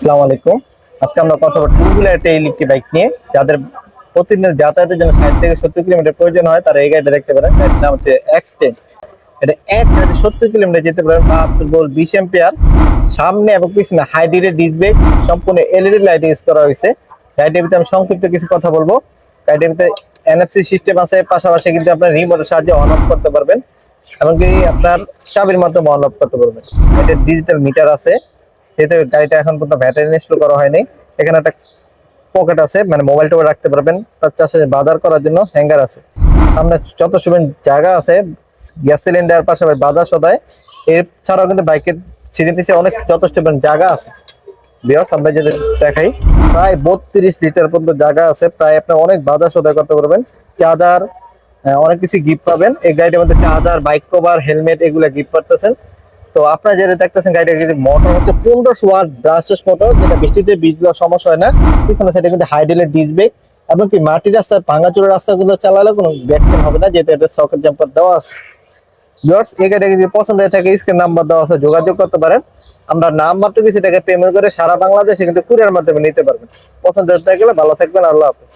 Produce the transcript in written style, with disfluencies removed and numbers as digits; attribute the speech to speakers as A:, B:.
A: আসসালামু আলাইকুম। আজকে আমরা কথা বলবো টু হুইলার একটা ইলেকট্রিক বাইক নিয়ে। যাদের প্রতিদিন যাতায়াতের জন্য 60 থেকে 70 কিলোমিটার প্রয়োজন হয় তারা এই গাড়িটা দেখতে পারেন। গাড়ির নাম হচ্ছে X10। এটা এক গাড়ি 70 কিলোমিটার যেতে পারেন। 72 ভোল্ট 20 অ্যাম্পিয়ার, সামনে এবং পিছনে হাইড্রেটেড ডিসক ব্রেক, সম্পূর্ণ এলইডি লাইট ইউজ করা হয়েছে। গাড়িটার ভিতরে আমি সংক্ষিপ্ত কিছু কথা বলবো। গাড়িটার ভিতরে NFC সিস্টেম আছে, পাশাপাশি কিন্তু আপনার রিমোটের সাহায্যে অন অফ করতে পারবেন, এমনকি আপনার চাবির মাধ্যমে অন অফ করতে পারবেন। এটা ডিজিটাল মিটার আছে, যেহেতু গাড়িটা এখন পর্যন্ত ব্যাটারি ইনস্টল করা হয়নি। এখানে একটা পকেট আছে, মানে মোবাইল টোবাইল রাখতে পারবেন। তার চাষে বাজার করার জন্য হ্যাঙ্গার আছে। সামনে যত সুবিধা জায়গা আছে, গ্যাস সিলিন্ডার পাশাপাশি বাজার সদায়। এছাড়াও কিন্তু বাইকের সিটের পিছিয়ে অনেক যথেষ্ট জায়গা আছে। ভিউয়ার্স, আমরা যদি দেখাই, প্রায় 32 লিটার পর্যন্ত জায়গা আছে। প্রায় আপনি অনেক বাজার সদাই করতে পারবেন। চার্জার, অনেক কিছু গিফট পাবেন এই গাড়িটার মধ্যে। চার্জার, বাইক কভার, হেলমেট এগুলো গিফট পাচ্ছেন। তো আপনারা যেটা দেখতেছেন, গাড়িটা কিন্তু মোটর হচ্ছে 1500 ওয়াট ব্রাশলেস মোটর, যেটা বৃষ্টিতে ভিজলেও সমস্যা হয় না। পিছনে সেটা কিন্তু হাইড্রেটেড ডিস্ক ব্রেক, এমনকি মাটির রাস্তায়, ভাঙাচোরা রাস্তাগুলো চালালে কোনো ব্যাকটেন হবে না, যেহেতু এটা সকেট জাম্পার দেওয়া আছে। ভিউয়ার্স, এই গাড়িটা যদি পছন্দ হয়ে থাকে, স্ক্রিন নাম্বার দেওয়া আছে, যোগাযোগ করতে পারেন। আমরা নাম্বারটা কিছু টাকা পেমেন্ট করে সারা বাংলাদেশে কিন্তু কুরিয়ার মাধ্যমে নিতে পারবেন। পছন্দ হতে গেলে ভালো থাকবেন। আল্লাহ হাফেজ।